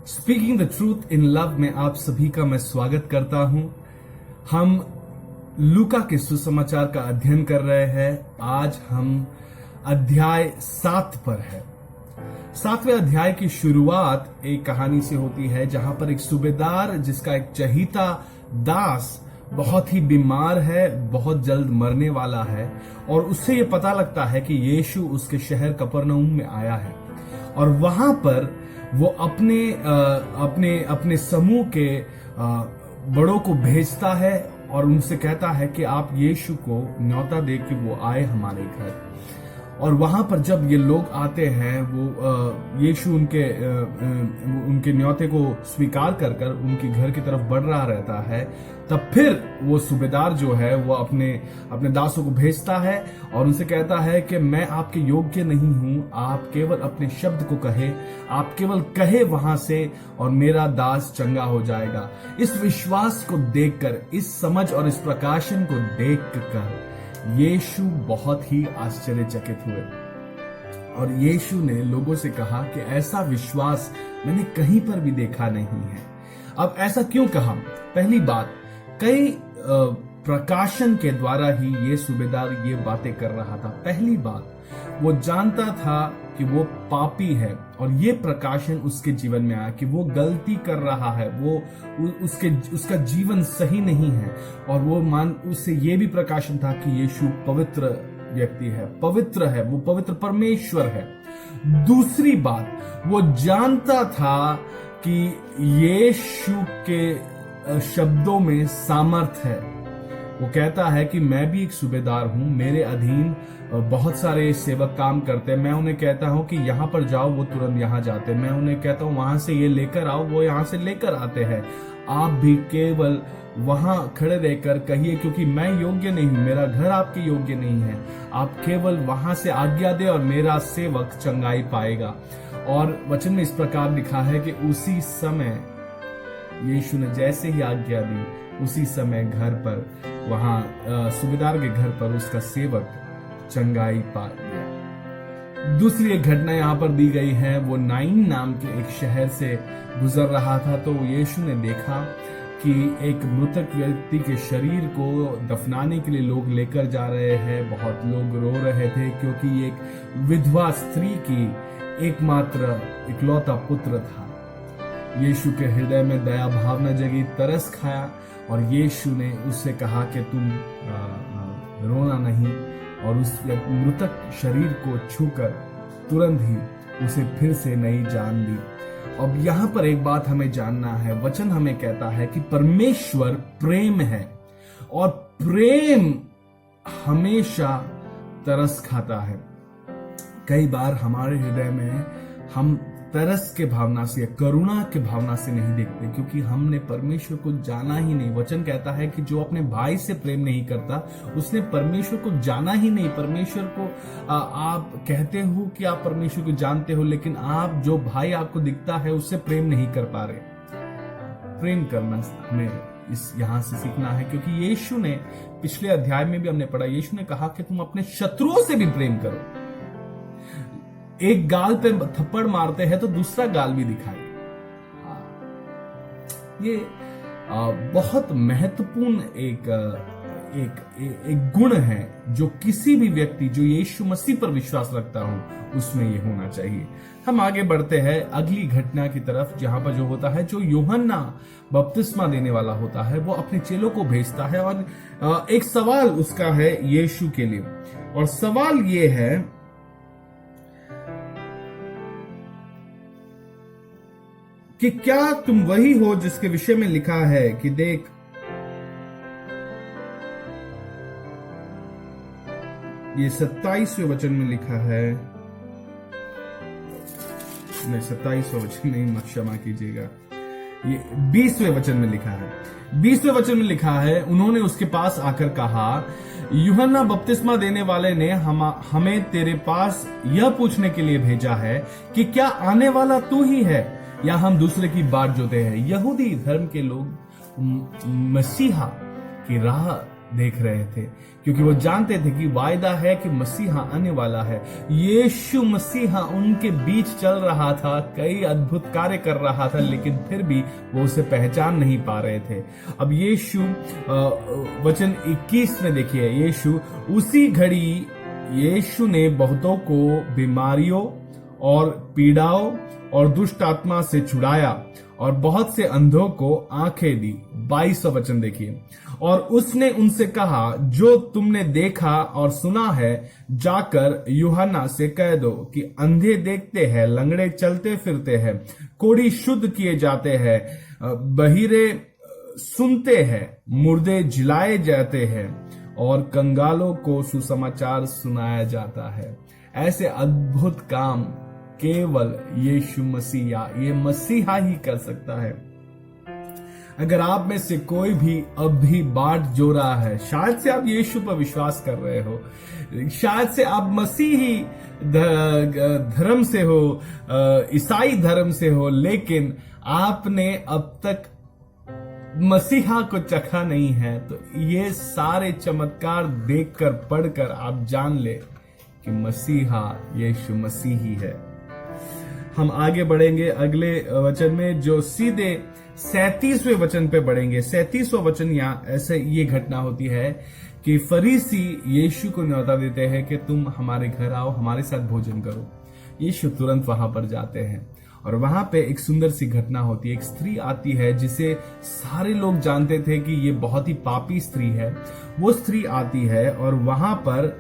Speaking the truth in love में आप सभी का मैं स्वागत करता हूं। हम लूका के सुसमाचार का अध्ययन कर रहे हैं। आज हम अध्याय 7 पर है। 7वें अध्याय की शुरुआत एक कहानी से होती है जहां पर एक सूबेदार जिसका एक चहीता दास बहुत ही बीमार है, बहुत जल्द मरने वाला है और उससे ये पता लगता है कि यीशु उसके शहर कफरनहूम में आया है और वहां पर वो अपने समूह के बड़ों को भेजता है और उनसे कहता है कि आप यीशु को न्योता दे कि वो आए हमारे घर। और वहां पर जब ये लोग आते हैं वो यीशु उनके न्योते को स्वीकार कर उनके घर की तरफ बढ़ रहा रहता है। तब फिर वो सूबेदार जो है वो अपने दासों को भेजता है और उनसे कहता है कि मैं आपके योग्य नहीं हूं, आप केवल अपने शब्द को कहे, आप केवल कहे वहां से और मेरा दास चंगा हो जाएगा। इस विश्वास को देखकर, इस समझ और इस प्रकाशन को देखकर यीशु बहुत ही आश्चर्यचकित हुए और यीशु ने लोगों से कहा कि ऐसा विश्वास मैंने कहीं पर भी देखा नहीं है। अब ऐसा क्यों कहा? पहली बात, कई प्रकाशन के द्वारा ही ये सूबेदार ये बातें कर रहा था। पहली बात, वो जानता था कि वो पापी है और ये प्रकाशन उसके जीवन में आया कि वो गलती कर रहा है, वो उसका जीवन सही नहीं है और उससे ये भी प्रकाशन था कि यीशु पवित्र व्यक्ति है, पवित्र है, वो पवित्र परमेश्वर है। दूसरी बात, वो जानता था कि यीशु के शब्दों में सामर्थ है। वो कहता है कि मैं भी एक सूबेदार हूं, मेरे अधीन बहुत सारे सेवक काम करते हैं। मैं उन्हें कहता हूं कि यहां पर जाओ, वो तुरंत यहां जाते हैं। मैं उन्हें कहता हूं वहां से ये लेकर आओ, वो यहां से लेकर आते हैं। आप भी केवल वहां खड़े रहकर कहिए क्योंकि मैं योग्य नहीं हूं, मेरा घर आपके योग्य नहीं है। आप केवल वहां से आज्ञा दे और मेरा सेवक चंगाई पाएगा। और वचन में इस प्रकार लिखा है कि उसी समय यीशु ने जैसे ही आज्ञा दी, उसी समय घर पर वहां सूबेदार के घर पर उसका सेवक चंगाई पा गया। दूसरी एक घटना यहाँ पर दी गई है। वो नाइन नाम के एक शहर से गुजर रहा था तो यीशु ने देखा कि एक मृतक व्यक्ति के शरीर को दफनाने के लिए लोग लेकर जा रहे हैं। बहुत लोग रो रहे थे क्योंकि एक विधवा स्त्री की एकमात्र इकलौता पुत्र था। यीशु के हृदय में दया भावना जगी, तरस खाया और यीशु ने उससे कहा कि तुम रोना नहीं और उस मृतक शरीर को छूकर तुरंत ही उसे फिर से नई जान दी। अब यहाँ पर एक बात हमें जानना है। वचन हमें कहता है कि परमेश्वर प्रेम है और प्रेम हमेशा तरस खाता है। कई बार हमारे हृदय में हम तरस के भावना से, करुणा के भावना से नहीं देखते क्योंकि हमने परमेश्वर को जाना ही नहीं। वचन कहता है कि जो अपने भाई से प्रेम नहीं करता उसने परमेश्वर को जाना ही नहीं। परमेश्वर को आप कहते हो कि आप परमेश्वर को जानते हो, लेकिन आप जो भाई आपको दिखता है उससे प्रेम नहीं कर पा रहे। प्रेम करना हमें यहां से सीखना है क्योंकि यीशु ने पिछले अध्याय में भी हमने पढ़ा, यीशु ने कहा कि तुम अपने शत्रुओं से भी प्रेम करो। एक गाल पे थप्पड़ मारते हैं तो दूसरा गाल भी दिखाई। ये बहुत महत्वपूर्ण एक गुण है जो किसी भी व्यक्ति जो यीशु मसीह पर विश्वास रखता हो उसमें ये होना चाहिए। हम आगे बढ़ते हैं अगली घटना की तरफ जहां पर जो होता है, जो यूहन्ना बपतिस्मा देने वाला होता है वो अपने चेलों को भेजता है और एक सवाल उसका है यीशु के लिए। और सवाल ये है कि क्या तुम वही हो जिसके विषय में लिखा है कि देख ये 27वें वचन में लिखा है, नहीं 27वां वचन नहीं, क्षमा कीजिएगा, ये 20वें वचन में लिखा है। 20वें वचन में लिखा है, उन्होंने उसके पास आकर कहा, यूहन्ना बपतिस्मा देने वाले ने हमें तेरे पास यह पूछने के लिए भेजा है कि क्या आने वाला तू ही है या हम दूसरे की बाट जोते हैं। यहूदी धर्म के लोग मसीहा की राह देख रहे थे, क्योंकि वो जानते थे कि वायदा है कि मसीहा आने वाला है। यीशु मसीहा उनके बीच चल रहा था, कई अद्भुत कार्य कर रहा था, लेकिन फिर भी वो उसे पहचान नहीं पा रहे थे। अब यीशु वचन 21 में देखिए, यीशु उसी घड़ी यीशु ने बहुतों को बीमारियों और पीड़ाओं और दुष्ट आत्मा से छुड़ाया और बहुत से अंधों को आंखें दी। 22वां वचन देखिए, और उसने उनसे कहा, जो तुमने देखा और सुना है जाकर यूहन्ना से कह दो कि अंधे देखते हैं, लंगड़े चलते फिरते हैं, कोढ़ी शुद्ध किए जाते हैं, बहिरे सुनते हैं, मुर्दे जिलाए जाते हैं और कंगालों को सुसमाचार सुनाया जाता है। ऐसे अद्भुत काम केवल यीशु मसीहा, ये मसीहा ही कर सकता है। अगर आप में से कोई भी अब भी बाट जो रहा है, शायद से आप यीशु पर विश्वास कर रहे हो, शायद से आप मसीही धर्म से हो, ईसाई धर्म से हो, लेकिन आपने अब तक मसीहा को चखा नहीं है, तो ये सारे चमत्कार देखकर पढ़कर आप जान ले कि मसीहा यीशु मसीही है। हम आगे बढ़ेंगे अगले वचन में, जो सीधे 37वें वचन पे बढ़ेंगे। 37वां वचन यहाँ ऐसे ये घटना होती है कि फरीसी यीशु को न्योता देते हैं कि तुम हमारे घर आओ, हमारे साथ भोजन करो। यीशु तुरंत वहां पर जाते हैं और वहां पे एक सुंदर सी घटना होती है। एक स्त्री आती है जिसे सारे लोग जानते थे कि ये बहुत ही पापी स्त्री है। वो स्त्री आती है और वहां पर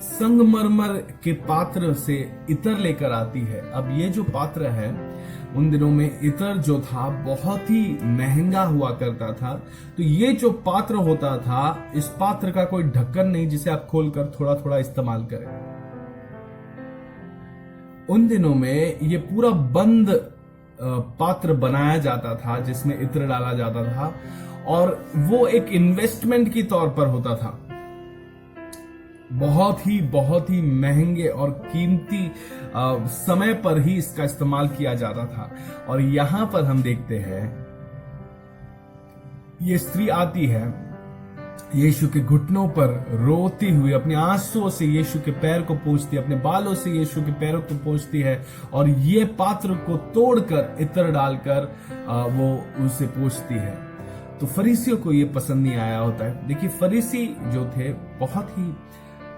संगमरमर के पात्र से इत्र लेकर आती है। अब ये जो पात्र है, उन दिनों में इत्र जो था बहुत ही महंगा हुआ करता था। तो ये जो पात्र होता था, इस पात्र का कोई ढक्कन नहीं जिसे आप खोलकर थोड़ा थोड़ा इस्तेमाल करें। उन दिनों में ये पूरा बंद पात्र बनाया जाता था जिसमें इत्र डाला जाता था, और वो एक इन्वेस्टमेंट की तौर पर होता था। बहुत ही महंगे और कीमती समय पर ही इसका इस्तेमाल किया जाता था। और यहां पर हम देखते हैं, ये स्त्री आती है, यीशु के घुटनों पर रोती हुई अपने आंसुओं से यीशु के पैर को पोंछती है, अपने बालों से यीशु के पैरों को पोंछती है, और ये पात्र को तोड़कर इत्र डालकर वो उसे पोंछती है। तो फरीसियों को ये पसंद नहीं आया होता है। देखिए, फरीसी जो थे बहुत ही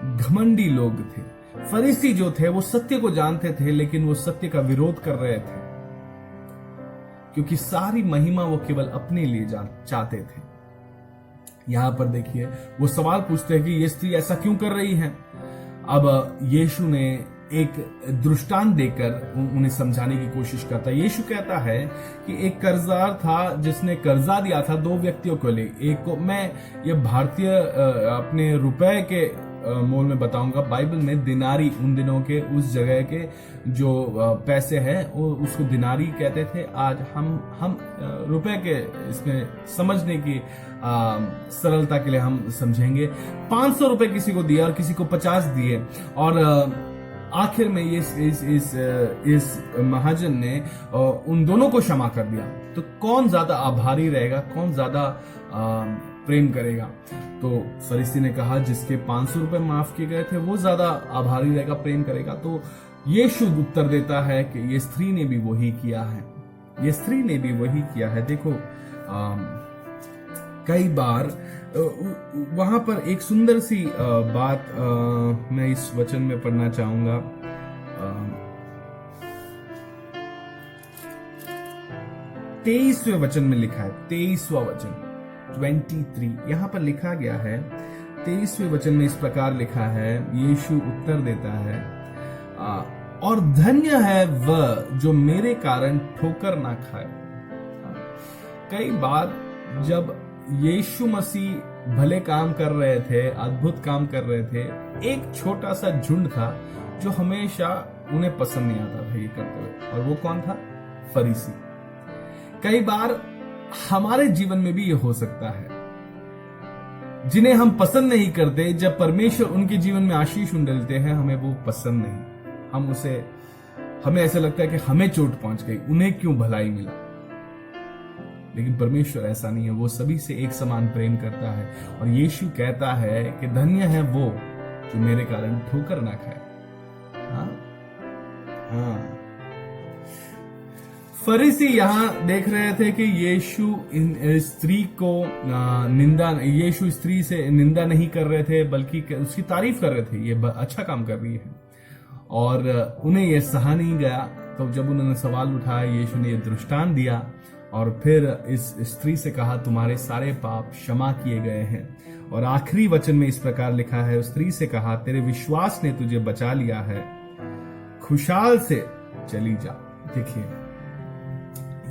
घमंडी लोग थे। फरीसी जो थे वो सत्य को जानते थे, लेकिन वो सत्य का विरोध कर रहे थे, क्योंकि सारी महिमा वो केवल अपने लिए चाहते थे। यहां पर देखिए, वो सवाल पूछते हैं कि ये स्त्री ऐसा क्यों कर रही है। अब यीशु ने एक दृष्टांत देकर उन्हें समझाने की कोशिश करता है। यीशु कहता है कि एक कर्जदार था जिसने कर्जा दिया था 2 व्यक्तियों को ले। एक को, मैं ये भारतीय अपने रुपए के मोल में बताऊंगा, बाइबल में दिनारी, उन दिनों के उस जगह के जो पैसे हैं वो उसको दिनारी कहते थे। आज हम रुपए के इसमें समझने की सरलता के लिए हम समझेंगे। 500 रुपए किसी को दिया और किसी को 50 दिए, और आखिर में इस महाजन ने उन दोनों को क्षमा कर दिया। तो कौन ज्यादा आभारी रहेगा, कौन ज्यादा प्रेम करेगा? तो फरीसी ने कहा जिसके 500 रुपए माफ किए गए थे वो ज्यादा आभारी रहेगा, प्रेम करेगा। तो यीशु उत्तर देता है कि ये स्त्री ने भी वही किया है, ये स्त्री ने भी वही किया है। देखो, कई बार वहां पर एक सुंदर सी बात मैं इस वचन में पढ़ना चाहूंगा। 23वें वचन में लिखा है, 23वां वचन 23, यहां पर लिखा गया है 23वें वचन में इस प्रकार लिखा है, यीशु उत्तर देता है, और धन्य है वह जो मेरे कारण ठोकर ना खाए। कई बार जब यीशु मसीह भले काम कर रहे थे, अद्भुत काम कर रहे थे, एक छोटा सा झुंड था जो हमेशा उन्हें पसंद नहीं आता था ये करते हुए, और वो कौन था? फरीसी। कई बार हमारे जीवन में भी ये हो सकता है, जिन्हें हम पसंद नहीं करते, जब परमेश्वर उनके जीवन में आशीष उंडेलते हैं, हमें वो पसंद नहीं, हमें ऐसा लगता है कि हमें चोट पहुंच गई, उन्हें क्यों भलाई मिला। लेकिन परमेश्वर ऐसा नहीं है, वो सभी से एक समान प्रेम करता है। और यीशु कहता है कि धन्य है वो जो मेरे कारण ठोकर ना खाए। हाँ हाँ। फरीसी यहां देख रहे थे कि यीशु स्त्री को यीशु स्त्री से निंदा नहीं कर रहे थे, बल्कि उसकी तारीफ कर रहे थे, ये अच्छा काम कर रही है। और उन्हें यह सहा नहीं गया, तो जब उन्होंने सवाल उठाया, यीशु ने यह दृष्टांत दिया और फिर इस स्त्री से कहा, तुम्हारे सारे पाप क्षमा किए गए हैं। और आखिरी वचन में इस प्रकार लिखा है, उस स्त्री से कहा, तेरे विश्वास ने तुझे बचा लिया है, खुशहाल से चली जा। देखिए,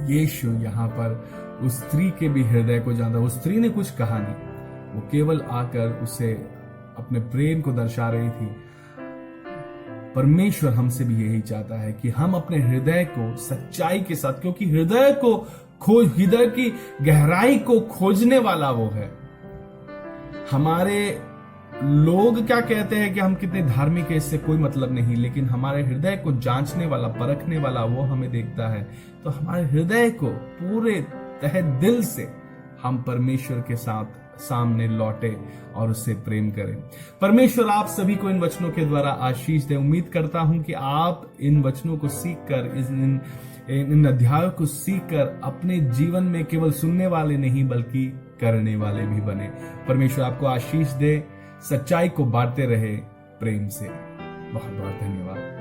यीशु यहाँ पर उस स्त्री के भी हृदय को जानता। उस स्त्री ने कुछ कहा नहीं, वो केवल आकर उसे अपने प्रेम को दर्शा रही थी। परमेश्वर हमसे भी यही चाहता है कि हम अपने हृदय को सच्चाई के साथ, क्योंकि हृदय की गहराई को खोजने वाला वो है। हमारे लोग क्या कहते हैं कि हम कितने धार्मिक है, इससे कोई मतलब नहीं, लेकिन हमारे हृदय को जांचने वाला, परखने वाला वो हमें देखता है। तो हमारे हृदय को पूरे तहे दिल से हम परमेश्वर के साथ सामने लौटे और उससे प्रेम करें। परमेश्वर आप सभी को इन वचनों के द्वारा आशीष दे। उम्मीद करता हूं कि आप इन वचनों को सीखकर, इन अध्यायों को सीखकर अपने जीवन में केवल सुनने वाले नहीं बल्कि करने वाले भी बने। परमेश्वर आपको आशीष दे, सच्चाई को बांटते रहे प्रेम से। बहुत बहुत धन्यवाद।